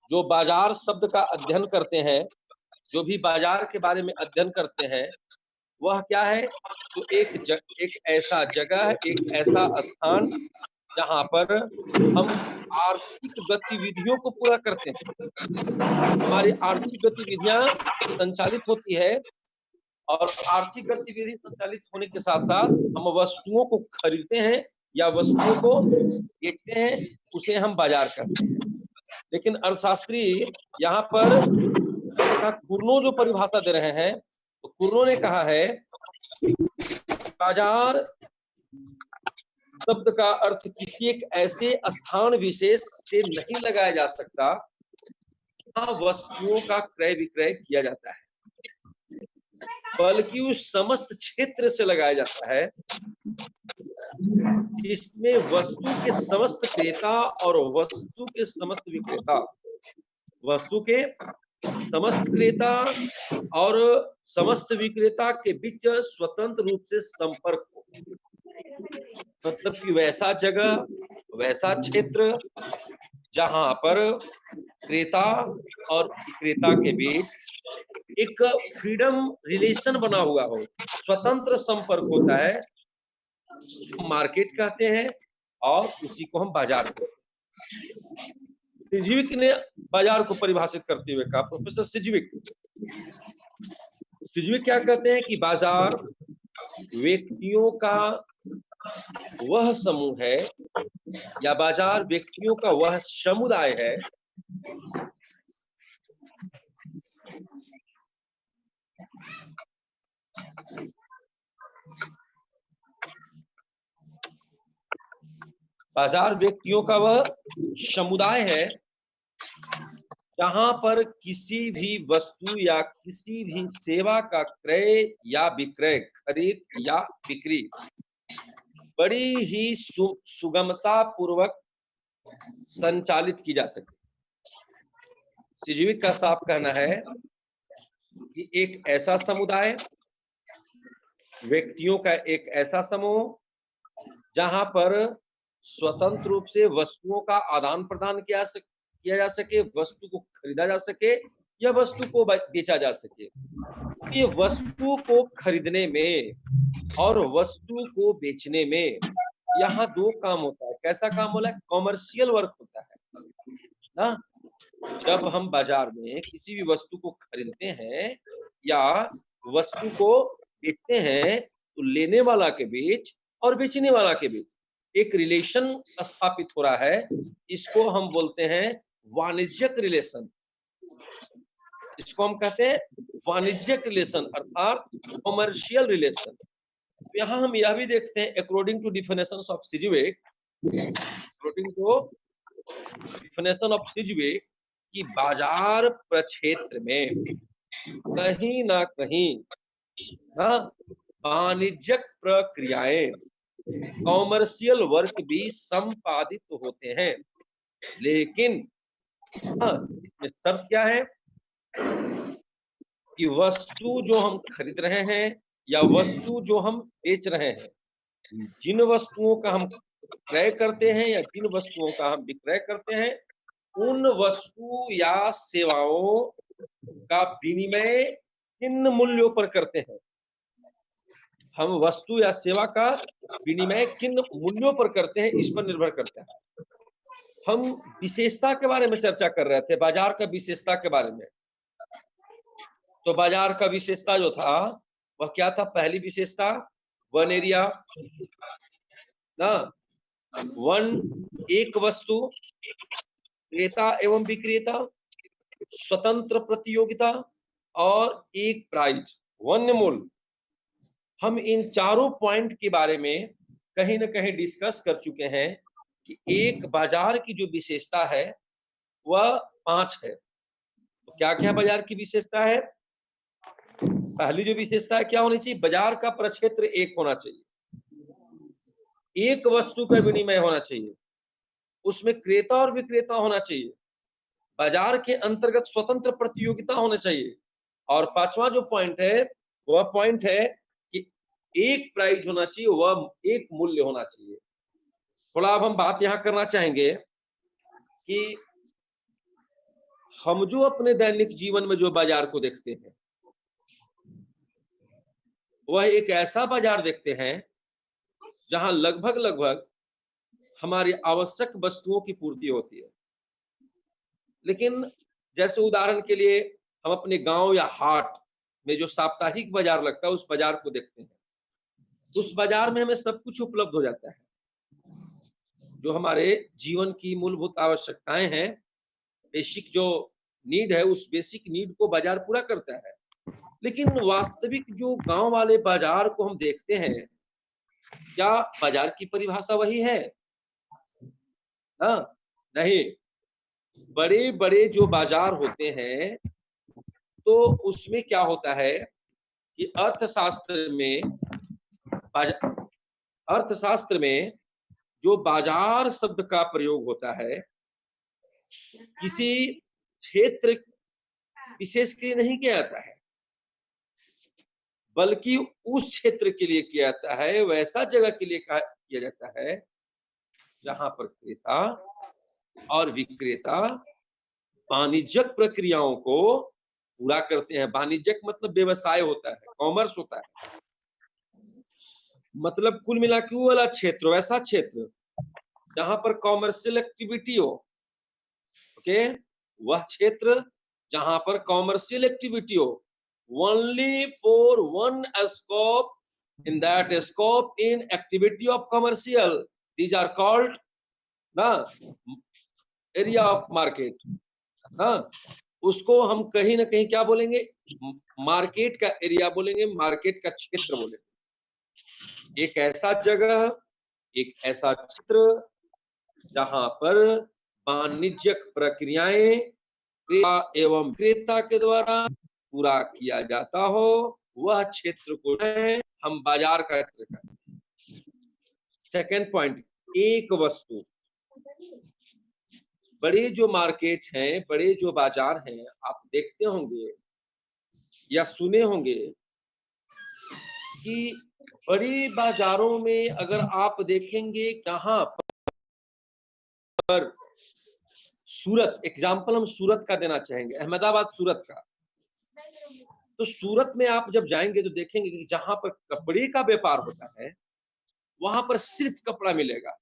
जो बाजार शब्द का अध्ययन करते हैं, जो भी बाजार के बारे में अध्ययन करते हैं, वह क्या है? तो एक ऐसा जगह, एक ऐसा स्थान जहाँ पर हम आर्थिक गतिविधियों को पूरा करते हैं। हमारी आर्थिक गतिविधियाँ संचालित होती है और आर्थिक गतिविधि संचालित होने के साथ-साथ हम वस्तुओं को खरीदते हैं या वस्तुओं को बेचते हैं, उसे हम बाजार कहते हैं। लेकिन अर्थशास्त्री यहाँ पर कुर्नो जो परिभाषा दे रहे हैं, तो कुर्नो ने कहा है बाजार शब्द का अर्थ किसी एक ऐसे स्थान विशेष से नहीं लगाया जा सकता, जहाँ वस्तुओं का क्रय विक्रय किया जाता है, बल्कि उस समस्त क्षेत्र से लगाया जाता है जिसमें वस्तु के समस्त क्रेता और वस्तु के समस्त विक्रेता, वस्तु के समस्त क्रेता और समस्त विक्रेता के बीच स्वतंत्र रूप से संपर्क हो। मतलब कि वैसा जगह, वैसा क्षेत्र जहां पर क्रेता और विक्रेता के बीच एक फ्रीडम रिलेशन बना हुआ हो, स्वतंत्र संपर्क होता है, मार्केट कहते हैं और उसी को हम बाजार कहते हैं। सिजविक ने बाजार को परिभाषित करते हुए कहा, प्रोफेसर सिजविक क्या कहते हैं कि बाजार व्यक्तियों का वह समूह है या बाजार व्यक्तियों का वह समुदाय है बाजार व्यक्तियों का वह समुदाय है जहां पर किसी भी वस्तु या किसी भी सेवा का क्रय या विक्रय, खरीद या बिक्री बड़ी ही सुगमता पूर्वक संचालित की जा सके। सिजविक का साफ कहना है कि एक ऐसा समुदाय, व्यक्तियों का एक ऐसा समूह जहां पर स्वतंत्र रूप से वस्तुओं का आदान प्रदान किया जा सके, वस्तु को खरीदा जा सके या वस्तु को बेचा जा सके। ये वस्तु को खरीदने में और वस्तु को बेचने में यहाँ दो काम होता है। कैसा काम होता है? कॉमर्शियल वर्क होता है ना। जब हम बाजार में किसी भी वस्तु को खरीदते हैं या वस्तु को बेचते हैं, तो लेने वाला के बीच और बेचने वाला के बीच एक रिलेशन स्थापित हो रहा है। इसको हम बोलते हैं वाणिज्यिक रिलेशन। इसको हम कहते हैं वाणिज्यिक रिलेशन अर्थात कॉमर्शियल रिलेशन। यहाँ हम यह भी देखते हैं according to definition of Sidgwick, कि बाजार प्रक्षेत्र में कहीं ना कहीं वाणिज्यिक प्रक्रियाएं, कॉमर्शियल वर्क भी संपादित होते हैं। लेकिन इसमें शर्त क्या है कि वस्तु जो हम खरीद रहे हैं या वस्तु जो हम बेच रहे हैं, जिन वस्तुओं का हम क्रय करते हैं या जिन वस्तुओं का हम विक्रय करते हैं, उन वस्तु या सेवाओं का विनिमय किन मूल्यों पर करते हैं। हम वस्तु या सेवा का विनिमय किन मूल्यों पर करते हैं, इस पर निर्भर करता है। हम विशेषता के बारे में चर्चा कर रहे थे, बाजार का विशेषता के बारे में। तो बाजार का विशेषता जो था वह क्या था? पहली विशेषता वन एरिया ना, एक वस्तु, क्रेता एवं विक्रेता, स्वतंत्र प्रतियोगिता और एक प्राइस, वन्य मूल्य। हम इन चारों पॉइंट के बारे में कहीं ना कहीं डिस्कस कर चुके हैं कि एक बाजार की जो विशेषता है वह 5 है। तो क्या क्या बाजार की विशेषता है? पहली जो विशेषता है क्या होनी चाहिए? बाजार का प्रक्षेत्र एक होना चाहिए, एक वस्तु का विनिमय होना चाहिए, उसमें क्रेता और विक्रेता होना चाहिए, बाजार के अंतर्गत स्वतंत्र प्रतियोगिता होना चाहिए, और पांचवा जो पॉइंट है वह पॉइंट है कि एक प्राइस होना चाहिए, वह एक मूल्य होना चाहिए। थोड़ा अब हम बात यहां करना चाहेंगे कि हम जो अपने दैनिक जीवन में जो बाजार को देखते हैं, वह एक ऐसा बाजार देखते हैं जहां लगभग लगभग हमारी आवश्यक वस्तुओं की पूर्ति होती है। लेकिन जैसे उदाहरण के लिए हम अपने गांव या हाट में जो साप्ताहिक बाजार लगता है, उस बाजार को देखते हैं। उस बाजार में हमें सब कुछ उपलब्ध हो जाता है, जो हमारे जीवन की मूलभूत आवश्यकताएं हैं, बेसिक जो नीड है, उस बेसिक नीड को बाजार पूरा करता है। लेकिन वास्तविक जो गांव वाले बाजार को हम देखते हैं, क्या बाजार की परिभाषा वही है? हाँ, नहीं। बड़े बड़े जो बाजार होते हैं, तो उसमें क्या होता है कि अर्थशास्त्र में जो बाजार शब्द का प्रयोग होता है, किसी क्षेत्र विशेष के लिए नहीं किया जाता है, बल्कि उस क्षेत्र के लिए किया जाता है, वैसा जगह के लिए किया जाता है जहां पर क्रेता और विक्रेता वाणिज्यिक प्रक्रियाओं को पूरा करते हैं। वाणिज्यिक मतलब व्यवसाय होता है, कॉमर्स होता है। मतलब कुल मिला के वो वाला क्षेत्र, वैसा क्षेत्र जहां पर कॉमर्शियल एक्टिविटी हो। ओके, वह क्षेत्र जहां पर कॉमर्शियल एक्टिविटी हो, only for one scope, in that scope in activity of commercial, these are called ना एरिया ऑफ मार्केट। हाँ, उसको हम कहीं ना कहीं क्या बोलेंगे, मार्केट का एरिया बोलेंगे, मार्केट का क्षेत्र बोलेंगे। एक ऐसा जगह, एक ऐसा क्षेत्र जहां पर वाणिज्यिक प्रक्रियाएं क्रेता एवं विक्रेता के द्वारा पूरा किया जाता हो, वह क्षेत्र को हम बाजार का क्षेत्र कहते हैं। सेकेंड पॉइंट, एक वस्तु। बड़े जो मार्केट हैं, बड़े जो बाजार हैं, आप देखते होंगे या सुने होंगे कि बड़ी बाजारों में अगर आप देखेंगे, कहां पर सूरत, एग्जाम्पल हम सूरत का देना चाहेंगे, अहमदाबाद सूरत का। तो सूरत में आप जब जाएंगे तो देखेंगे कि जहां पर कपड़े का व्यापार होता है, वहां पर सिर्फ कपड़ा मिलेगा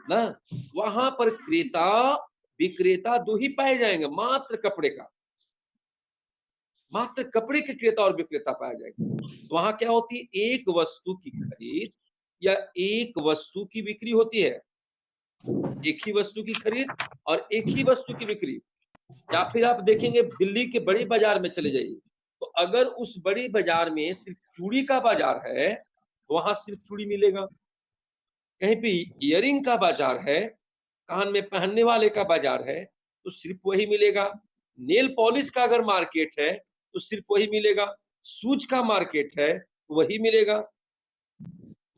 ना। वहां पर क्रेता विक्रेता दो ही पाए जाएंगे, मात्र कपड़े का, मात्र कपड़े के क्रेता और विक्रेता पाए जाएंगे। तो वहां क्या होती है, एक वस्तु की खरीद या एक वस्तु की बिक्री होती है। एक ही वस्तु की खरीद और एक ही वस्तु की बिक्री। या फिर आप देखेंगे दिल्ली के बड़ी बाजार में चले जाइए, तो अगर उस बड़ी बाजार में सिर्फ चूड़ी का बाजार है, वहां सिर्फ चूड़ी मिलेगा। कहीं पे इयरिंग का बाजार है, कान में पहनने वाले का बाजार है, तो सिर्फ वही मिलेगा। नेल पॉलिश का अगर मार्केट है, तो सिर्फ वही मिलेगा। शूज का मार्केट है, तो वही मिलेगा।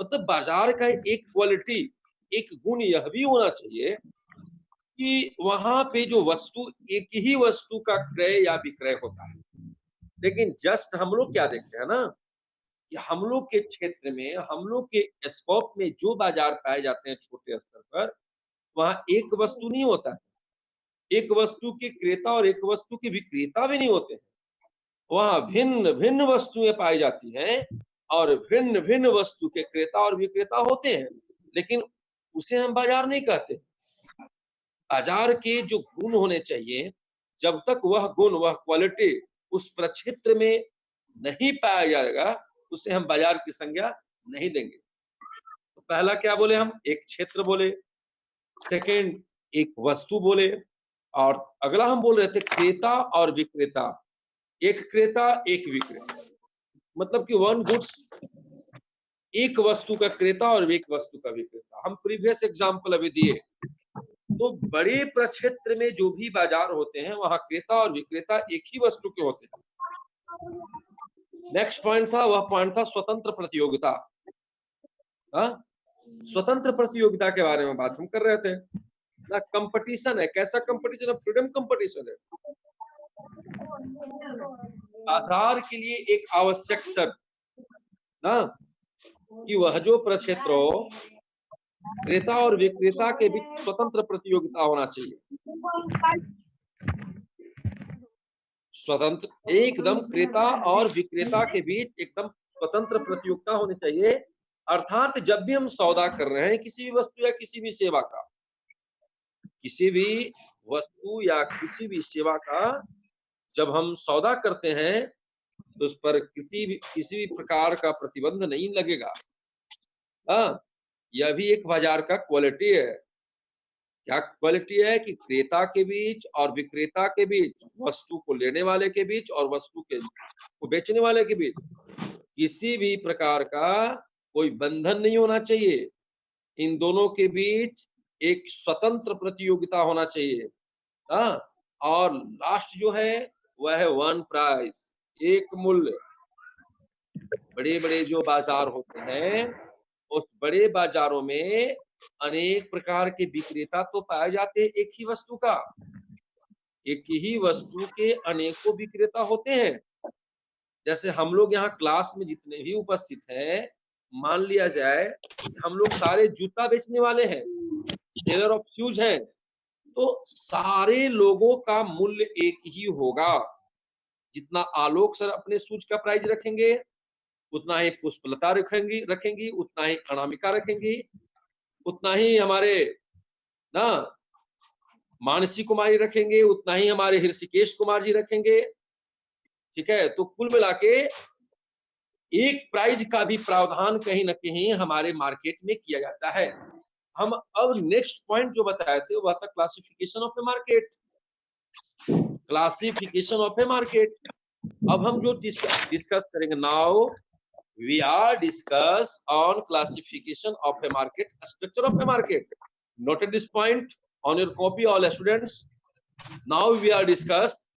मतलब बाजार का एक क्वालिटी, एक गुण यह भी होना चाहिए कि वहां पे जो वस्तु, एक ही वस्तु का क्रय या विक्रय होता है। लेकिन जस्ट हम लोग क्या देखते हैं ना, कि हम लोग के क्षेत्र में, हम लोग के स्कोप में जो बाजार पाए जाते हैं छोटे स्तर पर, वहां एक वस्तु नहीं होता है, एक वस्तु के क्रेता और एक वस्तु के विक्रेता भी नहीं होते हैं। वहां भिन्न भिन्न वस्तुएं पाई जाती हैं और भिन्न भिन्न वस्तु के क्रेता और विक्रेता होते हैं, लेकिन उसे हम बाजार नहीं कहते। बाजार के जो गुण होने चाहिए, जब तक वह गुण, वह क्वालिटी उस प्रक्षेत्र में नहीं पाया जाएगा, उसे हम बाजार की संज्ञा नहीं देंगे। तो पहला क्या बोले हम, एक क्षेत्र बोले, सेकंड एक वस्तु बोले, और अगला हम बोल रहे थे क्रेता और विक्रेता। एक क्रेता एक विक्रेता, मतलब कि वन गुड्स, एक वस्तु का क्रेता और एक वस्तु का विक्रेता। हम प्रीवियस एग्जांपल अभी दिए। तो बड़े प्रक्षेत्र में जो भी बाजार होते हैं, वहां क्रेता और विक्रेता एक ही वस्तु के होते हैं। नेक्स्ट पॉइंट था, वह पॉइंट था स्वतंत्र प्रतियोगिता। स्वतंत्र प्रतियोगिता के बारे में बात हम कर रहे थे ना। कंपटीशन है, कैसा कंपटीशन है, फ्रीडम कंपटीशन है। बाजार के लिए एक आवश्यक शर्त ना, कि वह जो प्रक्षेत्र हो, क्रेता और विक्रेता के बीच स्वतंत्र प्रतियोगिता होना चाहिए। स्वतंत्र एकदम क्रेता और विक्रेता के बीच एकदम स्वतंत्र प्रतियोगिता होनी चाहिए। अर्थात जब भी हम सौदा कर रहे हैं किसी भी वस्तु या किसी भी सेवा का, किसी भी वस्तु या किसी भी सेवा का जब हम सौदा करते हैं तो उस पर किसी भी प्रकार का प्रतिबंध नहीं लगेगा। हाँ, यह भी एक बाजार का क्वालिटी है। क्या क्वालिटी है कि क्रेता के बीच और विक्रेता के बीच, वस्तु को लेने वाले के बीच और वस्तु को बेचने वाले के बीच किसी भी प्रकार का कोई बंधन नहीं होना चाहिए। इन दोनों के बीच एक स्वतंत्र प्रतियोगिता होना चाहिए। हाँ, और लास्ट जो है वह है वन प्राइस, एक मूल्य। बड़े-बड़े जो बाजार होते हैं, उस बड़े बाजारों में अनेक प्रकार के विक्रेता तो पाए जाते हैं एक ही वस्तु का। एक ही वस्तु के अनेकों विक्रेता होते हैं। जैसे हम लोग यहाँ क्लास में जितने भी उपस्थित हैं, मान लिया जाए कि हम लोग सारे जूता बेचने वाले हैं, सेलर ऑफ शूज हैं, तो सारे लोगों का मूल्य एक ही होगा। जितना आलोक सर अपने शूज का प्राइस रखेंगे, उतना ही पुष्पलता रखेंगी, उतना ही अनामिका रखेंगी, उतना ही हमारे ना मानसी कुमारी रखेंगे, उतना ही हमारे ऋषिकेश कुमार जी रखेंगे। ठीक है, तो कुल मिला के एक प्राइज का भी प्रावधान कहीं न कहीं हमारे मार्केट में किया जाता है। हम अब नेक्स्ट पॉइंट जो बताए थे वह था classification of A market. Classification of A market. अब हम जो डिस्कस करेंगे now we are discuss on classification of a market, structure of a market. Noted this point on your copy, all students. Now we are discuss